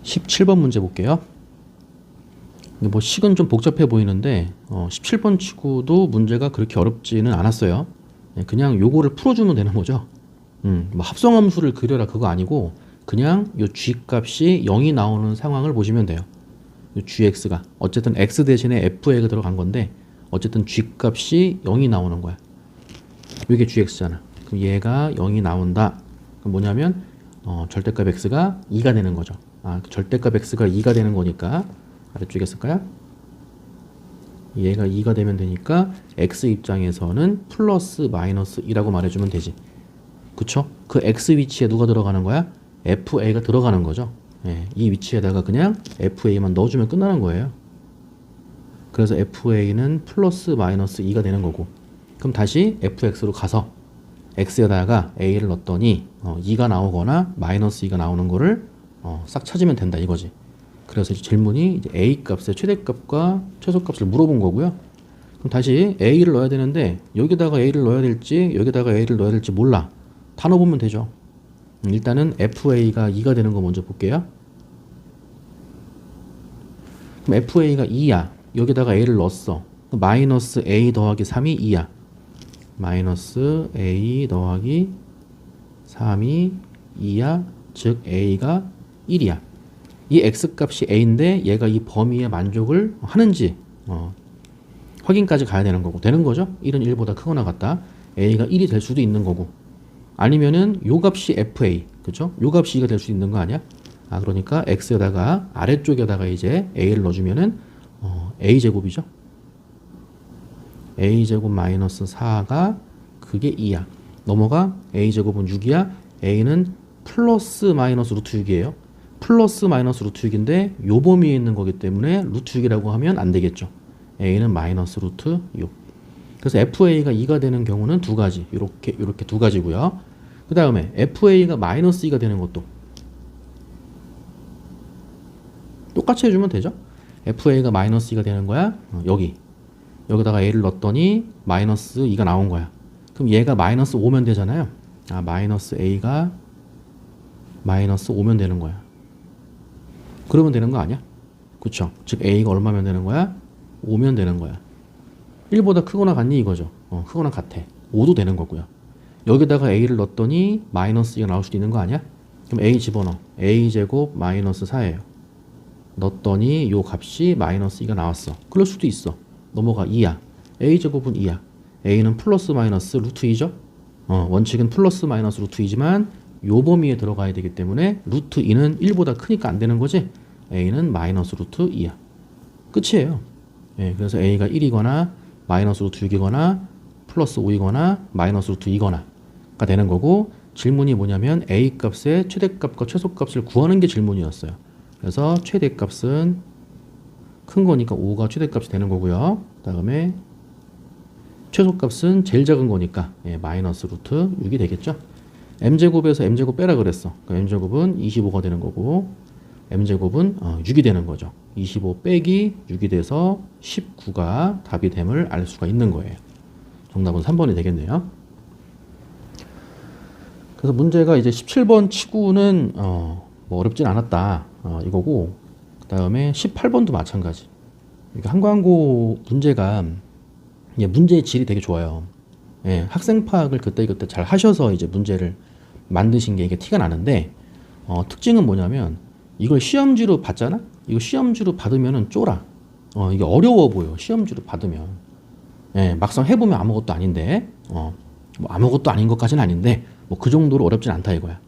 17번 문제 볼게요. 근데 뭐 식은 좀 복잡해 보이는데 17번 치고도 문제가 그렇게 어렵지는 않았어요. 그냥 요거를 풀어주면 되는 거죠. 뭐 합성함수를 그려라 그거 아니고 그냥 요 g 값이 0이 나오는 상황을 보시면 돼요. 요 gx가 어쨌든 x 대신에 fA가 들어간 건데 어쨌든 g 값이 0이 나오는 거야. 이게 gx잖아. 그럼 얘가 0이 나온다. 그럼 뭐냐면 절대값 x가 2가 되는 거죠. 절대값 x가 2가 되는 거니까 아래쪽에 쓸까요? 얘가 2가 되면 되니까 x 입장에서는 플러스 마이너스 2라고 말해주면 되지. 그쵸? 그 x 위치에 누가 들어가는 거야? fa가 들어가는 거죠. 이 위치에다가 그냥 fa만 넣어주면 끝나는 거예요. 그래서 fa는 플러스 마이너스 2가 되는 거고, 그럼 다시 fx로 가서 x에다가 a를 넣었더니 2가 나오거나 마이너스 2가 나오는 거를 싹 찾으면 된다 이거지. 그래서 질문이 이제 a 값의 최대값과 최소값을 물어본 거고요. 그럼 다시 a를 넣어야 되는데 여기다가 a를 넣어야 될지 여기다가 a를 넣어야 될지 몰라. 다 넣어보면 되죠. 일단은 fa가 2가 되는 거 먼저 볼게요. 그럼 fa가 2야. 여기다가 a를 넣었어. 마이너스 a 더하기 3이 2야. 마이너스 a 더하기 3이 2야. 즉 a가 1이야. 이 x값이 a인데 얘가 이 범위에 만족을 하는지 확인까지 가야 되는 거고, 되는 거죠. 1은 1보다 크거나 같다. a가 1이 될 수도 있는 거고, 아니면은 요 값이 fa, 그죠? 요 값이 2가 될 수 있는 거 아니야? 그러니까 x에다가 아래쪽에다가 이제 a를 넣어주면은 a제곱이죠. a제곱 마이너스 4가 그게 2야. 넘어가. a제곱은 6이야. a는 플러스 마이너스 루트 6이에요. 플러스 마이너스 루트 6인데 요 범위에 있는 거기 때문에 루트 6이라고 하면 안 되겠죠. a는 마이너스 루트 6. 그래서 fa가 2가 되는 경우는 두 가지. 이렇게 두 가지고요. 그 다음에 fa가 마이너스 2가 되는 것도 똑같이 해주면 되죠. fa가 마이너스 2가 되는 거야. 여기다가 a를 넣었더니 마이너스 2가 나온 거야. 그럼 얘가 마이너스 5면 되잖아요. 마이너스 a가 마이너스 5면 되는 거야. 그러면 되는 거 아니야? 그쵸? 즉 a가 얼마면 되는 거야? 5면 되는 거야. 1보다 크거나 같니 이거죠. 크거나 같아. 5도 되는 거고요. 여기다가 a를 넣었더니 마이너스 2가 나올 수도 있는 거 아니야? 그럼 a 집어넣어. a제곱 마이너스 4예요. 넣었더니 요 값이 마이너스 2가 나왔어. 그럴 수도 있어. 넘어가. 2야. a제곱은 2야. a는 플러스 마이너스 루트 2죠? 원칙은 플러스 마이너스 루트 2지만 요 범위에 들어가야 되기 때문에 루트 2는 1보다 크니까 안 되는 거지. a는 마이너스 루트 2야. 끝이에요. 그래서 a가 1이거나 마이너스 루트 6이거나 플러스 5이거나 마이너스 루트 2거나가 되는 거고, 질문이 뭐냐면 a 값의 최대값과 최소값을 구하는 게 질문이었어요. 그래서 최대값은 큰 거니까 5가 최대값이 되는 거고요. 그 다음에 최소값은 제일 작은 거니까 마이너스 루트 6이 되겠죠. m제곱에서 m제곱 빼라 그랬어. 그러니까 m제곱은 25가 되는 거고 m제곱은 6이 되는 거죠. 25 빼기 6이 돼서 19가 답이 됨을 알 수가 있는 거예요. 정답은 3번이 되겠네요. 그래서 문제가 이제 17번 치고는 뭐 어렵진 않았다 이거고, 그 다음에 18번도 마찬가지. 그러니까 한국항고 문제가 문제의 질이 되게 좋아요. 학생 파악을 그때그때 잘 하셔서 이제 문제를 만드신 게 이게 티가 나는데, 특징은 뭐냐면 이걸 시험지로 받잖아? 이거 시험지로 받으면은 쫄아. 이게 어려워 보여. 시험지로 받으면. 막상 해보면 아무것도 아닌데, 뭐 아무것도 아닌 것까지는 아닌데, 뭐 그 정도로 어렵진 않다 이거야.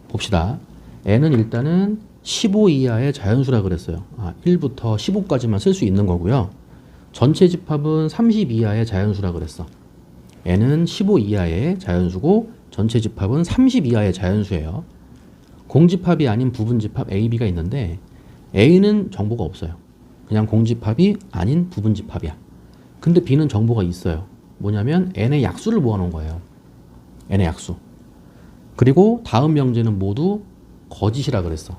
봅시다. n은 일단은 15 이하의 자연수라 그랬어요. 1부터 15까지만 쓸 수 있는 거고요. 전체 집합은 30 이하의 자연수라 그랬어. n은 15 이하의 자연수고 전체 집합은 30 이하의 자연수예요. 공집합이 아닌 부분집합 A, B가 있는데 A는 정보가 없어요. 그냥 공집합이 아닌 부분집합이야. 근데 B는 정보가 있어요. 뭐냐면 n의 약수를 모아놓은 거예요. n의 약수. 그리고 다음 명제는 모두 거짓이라 그랬어.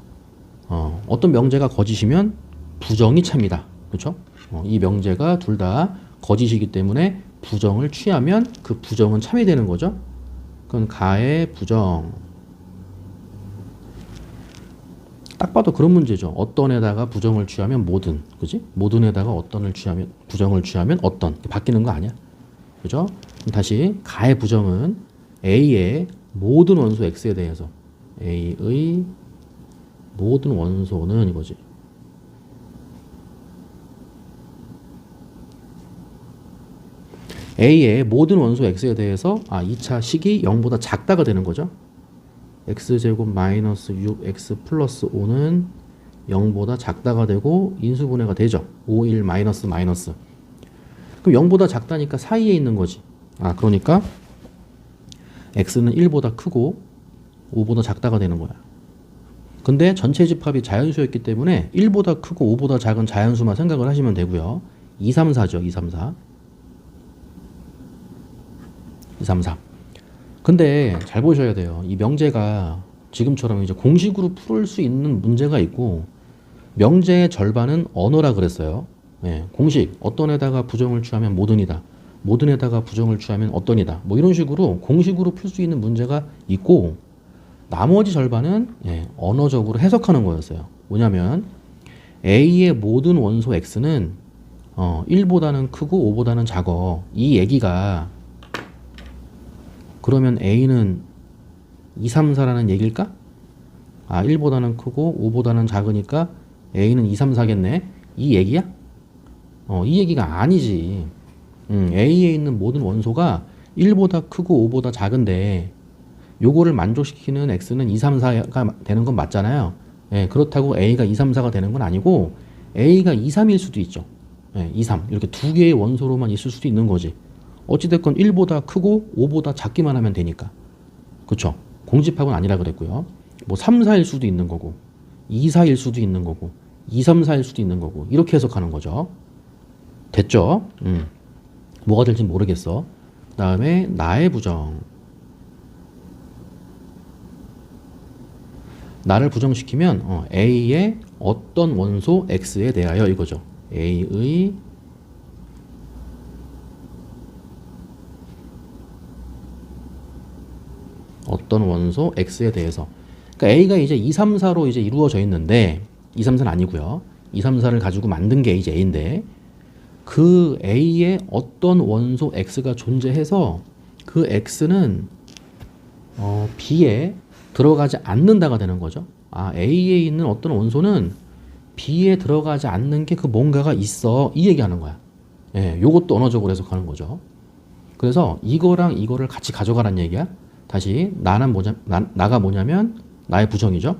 어떤 명제가 거짓이면 부정이 참이다. 그렇죠? 이 명제가 둘 다 거짓이기 때문에 부정을 취하면 그 부정은 참이 되는 거죠. 그건 가의 부정. 딱 봐도 그런 문제죠. 어떤에다가 부정을 취하면 모든, 그지? 모든에다가 어떤을 취하면, 부정을 취하면 어떤. 바뀌는 거 아니야. 그죠? 다시 가의 부정은 A의 모든 원소 X에 대해서 A의 모든 원소는 이거지. A의 모든 원소 X에 대해서 2차 식이 0보다 작다가 되는 거죠. X제곱 마이너스 6X 플러스 5는 0보다 작다가 되고 인수분해가 되죠. 5, 1 마이너스 마이너스. 그럼 0보다 작다니까 사이에 있는 거지. 그러니까 X는 1보다 크고 5보다 작다가 되는 거야. 근데 전체 집합이 자연수였기 때문에 1보다 크고 5보다 작은 자연수만 생각을 하시면 되고요. 2, 3, 4죠. 2, 3, 4. 2, 3, 4. 근데 잘 보셔야 돼요. 이 명제가 지금처럼 이제 공식으로 풀 수 있는 문제가 있고, 명제의 절반은 언어라 그랬어요. 공식, 어떤에다가 부정을 취하면 모든이다. 모든에다가 부정을 취하면 어떤이다. 뭐 이런 식으로 공식으로 풀 수 있는 문제가 있고, 나머지 절반은 언어적으로 해석하는 거였어요. 뭐냐면 A의 모든 원소 X는 1보다는 크고 5보다는 작어. 이 얘기가 그러면 A는 2, 3, 4라는 얘기일까? 1보다는 크고 5보다는 작으니까 A는 2, 3, 4겠네. 이 얘기야? 이 얘기가 아니지. A에 있는 모든 원소가 1보다 크고 5보다 작은데 요거를 만족시키는 X는 2, 3, 4가 되는 건 맞잖아요. 그렇다고 A가 2, 3, 4가 되는 건 아니고 A가 2, 3일 수도 있죠. 2, 3 이렇게 두 개의 원소로만 있을 수도 있는 거지. 어찌됐건 1보다 크고 5보다 작기만 하면 되니까. 그쵸? 공집합은 아니라 그랬고요. 뭐 3, 4일 수도 있는 거고 2, 4일 수도 있는 거고 2, 3, 4일 수도 있는 거고 이렇게 해석하는 거죠. 됐죠? 뭐가 될지 모르겠어. 그 다음에 나의 부정. 나를 부정시키면 A의 어떤 원소 X에 대하여 이거죠. A의 어떤 원소 X에 대해서. 그러니까 A가 이제 2, 3, 4로 이제 이루어져 있는데 2, 3, 4는 아니고요. 2, 3, 4를 가지고 만든 게 이제 A인데 그 A의 어떤 원소 X가 존재해서 그 X는 B에 들어가지 않는다가 되는 거죠. A에 있는 어떤 원소는 B에 들어가지 않는 게 그 뭔가가 있어. 이 얘기하는 거야. 요것도 언어적으로 해석하는 거죠. 그래서 이거랑 이거를 같이 가져가란 얘기야. 다시 나가 뭐냐면 나의 부정이죠.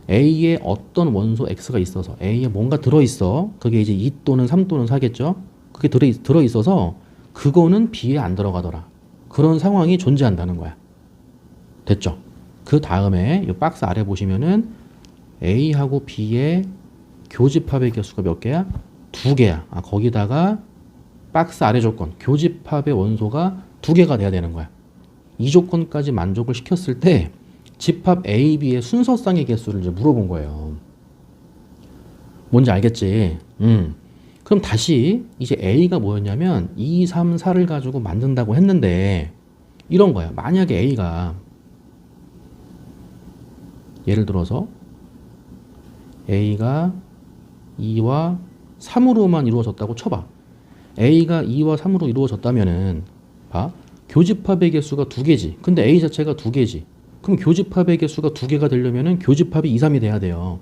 A에 어떤 원소 X가 있어서 A에 뭔가 들어있어. 그게 이제 2 또는 3 또는 4겠죠. 그게 들어있어서 그거는 B에 안 들어가더라. 그런 상황이 존재한다는 거야. 됐죠? 그 다음에 이 박스 아래 보시면은 A하고 B의 교집합의 개수가 몇 개야? 2개야. 거기다가 박스 아래 조건 교집합의 원소가 2개가 돼야 되는 거야. 이 조건까지 만족을 시켰을 때 집합 A, B의 순서쌍의 개수를 이제 물어본 거예요. 뭔지 알겠지? 그럼 다시 이제 A가 뭐였냐면 2, 3, 4를 가지고 만든다고 했는데 이런 거야. 만약에 A가 예를 들어서 A가 2와 3으로만 이루어졌다고 쳐봐. A가 2와 3으로 이루어졌다면은 봐. 교집합의 개수가 2개지. 근데 A 자체가 2개지. 그럼 교집합의 개수가 2개가 되려면은 교집합이 2, 3이 돼야 돼요.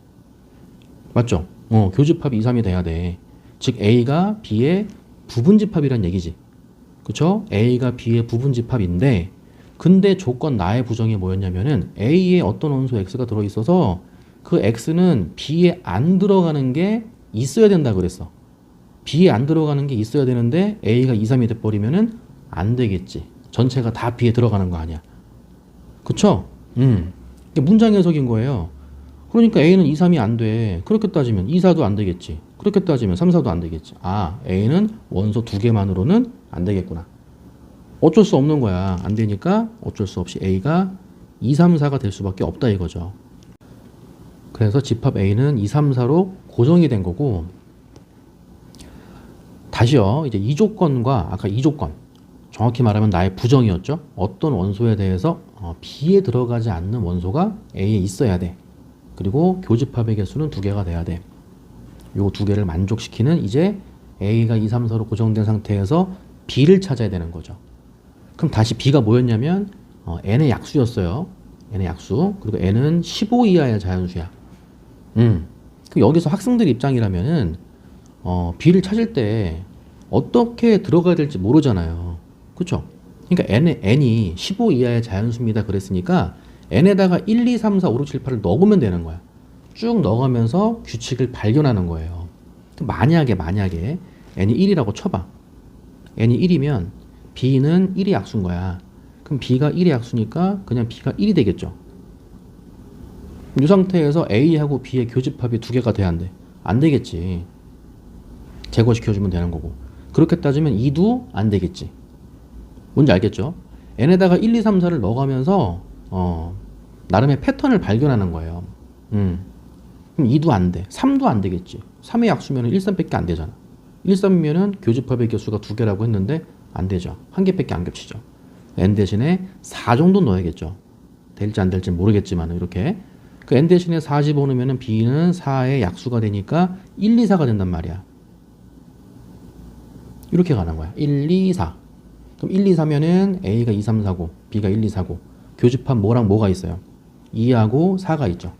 맞죠? 교집합이 2, 3이 돼야 돼. 즉 A가 B의 부분집합이란 얘기지. 그쵸? A가 B의 부분집합인데 근데 조건 나의 부정이 뭐였냐면은 A에 어떤 원소 X가 들어있어서 그 X는 B에 안 들어가는 게 있어야 된다 그랬어. B에 안 들어가는 게 있어야 되는데 A가 2, 3이 돼버리면은 안 되겠지. 전체가 다 B에 들어가는 거 아니야. 그쵸? 이게 문장 해석인 거예요. 그러니까 A는 2, 3이 안 돼. 그렇게 따지면 2, 4도 안 되겠지. 그렇게 따지면 3, 4도 안 되겠지. A는 원소 2개만으로는 안 되겠구나. 어쩔 수 없는 거야. 안 되니까 어쩔 수 없이 A가 2, 3, 4가 될 수밖에 없다 이거죠. 그래서 집합 A는 2, 3, 4로 고정이 된 거고 다시요. 이제 이 조건과 아까 이 조건 정확히 말하면 나의 부정이었죠. 어떤 원소에 대해서 B에 들어가지 않는 원소가 A에 있어야 돼. 그리고 교집합의 개수는 2개가 돼야 돼. 요 2개를 만족시키는 이제 A가 2, 3, 4로 고정된 상태에서 B를 찾아야 되는 거죠. 그럼 다시 B가 뭐였냐면 N의 약수였어요. N의 약수. 그리고 N은 15 이하의 자연수야. 그럼 여기서 학생들 입장이라면은 B를 찾을 때 어떻게 들어가야 될지 모르잖아요. 그쵸? 그러니까 N이 15 이하의 자연수입니다. 그랬으니까 N에다가 1, 2, 3, 4, 5, 6, 7, 8을 넣으면 되는 거야. 쭉 넣어가면서 규칙을 발견하는 거예요. 만약에 N이 1이라고 쳐봐. N이 1이면 B는 1이 약수인 거야. 그럼 B가 1이 약수니까 그냥 B가 1이 되겠죠. 이 상태에서 A하고 B의 교집합이 2개가 돼야 한대. 안 되겠지. 제거시켜주면 되는 거고. 그렇게 따지면 2도 안 되겠지. 뭔지 알겠죠? N에다가 1, 2, 3, 4를 넣어가면서 나름의 패턴을 발견하는 거예요. 그럼 2도 안 돼. 3도 안 되겠지. 3의 약수면 1, 3밖에 안 되잖아. 1, 3이면 교집합의 개수가 2개라고 했는데 안 되죠. 1개밖에 안 겹치죠. N 대신에 4 정도 넣어야겠죠. 될지 안 될지 모르겠지만 이렇게. 그 N 대신에 4 집어넣으면 B는 4의 약수가 되니까 1, 2, 4가 된단 말이야. 이렇게 가는 거야. 1, 2, 4. 그럼 1, 2, 4면은 A가 2, 3, 4고 B가 1, 2, 4고 교집합 뭐랑 뭐가 있어요? 2하고 4가 있죠.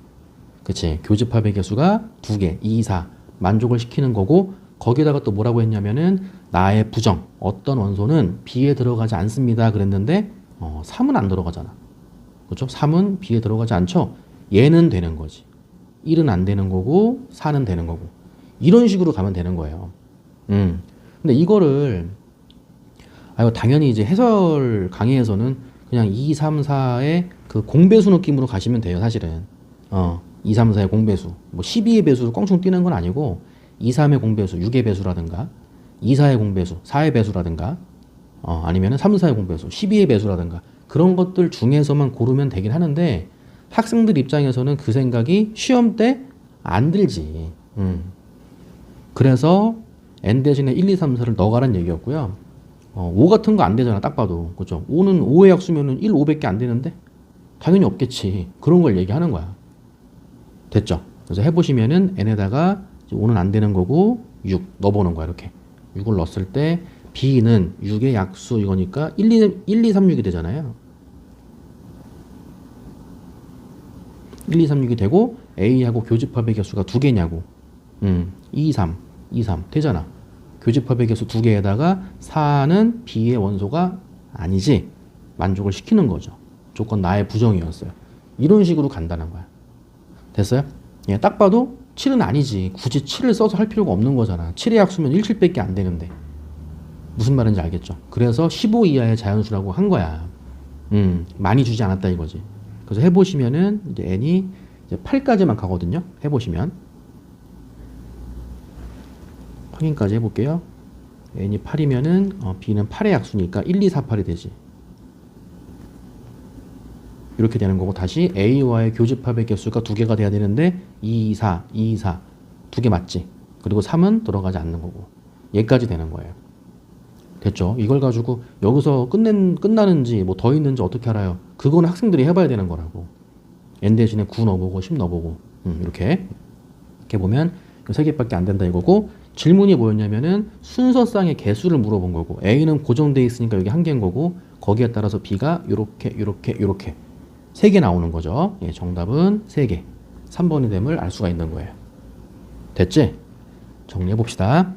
그치? 교집합의 개수가 2개, 2, 4 만족을 시키는 거고 거기다가 또 뭐라고 했냐면은 나의 부정 어떤 원소는 B에 들어가지 않습니다 그랬는데 3은 안 들어가잖아. 그렇죠? 3은 B에 들어가지 않죠? 얘는 되는 거지. 1은 안 되는 거고 4는 되는 거고 이런 식으로 가면 되는 거예요. 근데 이거를 당연히 이제 해설 강의에서는 그냥 2, 3, 4의 그 공배수 느낌으로 가시면 돼요. 사실은 2, 3, 4의 공배수 뭐 12의 배수로 껑충 뛰는 건 아니고 2, 3의 공배수 6의 배수라든가 2, 4의 공배수 4의 배수라든가 아니면 3, 4의 공배수 12의 배수라든가 그런 것들 중에서만 고르면 되긴 하는데 학생들 입장에서는 그 생각이 시험 때 안 들지. 그래서 N 대신에 1, 2, 3, 4를 넣어가라는 얘기였고요. 5 같은 거 안 되잖아. 딱 봐도. 그죠? 5는 5의 약수면은 1, 5밖에 안 되는데? 당연히 없겠지. 그런 걸 얘기하는 거야. 됐죠? 그래서 해보시면은 N에다가 5는 안 되는 거고 6 넣어보는 거야. 이렇게. 6을 넣었을 때 B는 6의 약수 이거니까 1, 2, 3, 6이 되잖아요. 1, 2, 3, 6이 되고 A하고 교집합의 개수가 2개냐고. 2, 3, 2, 3 되잖아. 교집합의 개수 2개에다가 4는 B의 원소가 아니지. 만족을 시키는 거죠. 조건 나의 부정이었어요. 이런 식으로 간다는 거야. 됐어요? 예, 딱 봐도 7은 아니지. 굳이 7을 써서 할 필요가 없는 거잖아. 7의 약수면 1, 7밖에 안 되는데. 무슨 말인지 알겠죠? 그래서 15 이하의 자연수라고 한 거야. 많이 주지 않았다 이거지. 그래서 해보시면은 이제 N이 이제 8까지만 가거든요. 해보시면. 확인까지 해볼게요. N이 8이면은 B는 8의 약수니까 1, 2, 4, 8이 되지. 이렇게 되는 거고 다시 A와의 교집합의 개수가 2개가 돼야 되는데 2, 4, 2, 4 2개 맞지? 그리고 3은 들어가지 않는 거고 얘까지 되는 거예요. 됐죠? 이걸 가지고 여기서 끝나는지 뭐 더 있는지 어떻게 알아요? 그거는 학생들이 해봐야 되는 거라고. N 대신에 9 넣어보고 10 넣어보고 이렇게 보면 3개밖에 안 된다 이거고 질문이 뭐였냐면은 순서상의 개수를 물어본 거고 A는 고정돼 있으니까 여기 1개인 거고 거기에 따라서 B가 요렇게 3개 나오는 거죠. 예, 정답은 3개. 3번이 됨을 알 수가 있는 거예요. 됐지? 정리해 봅시다.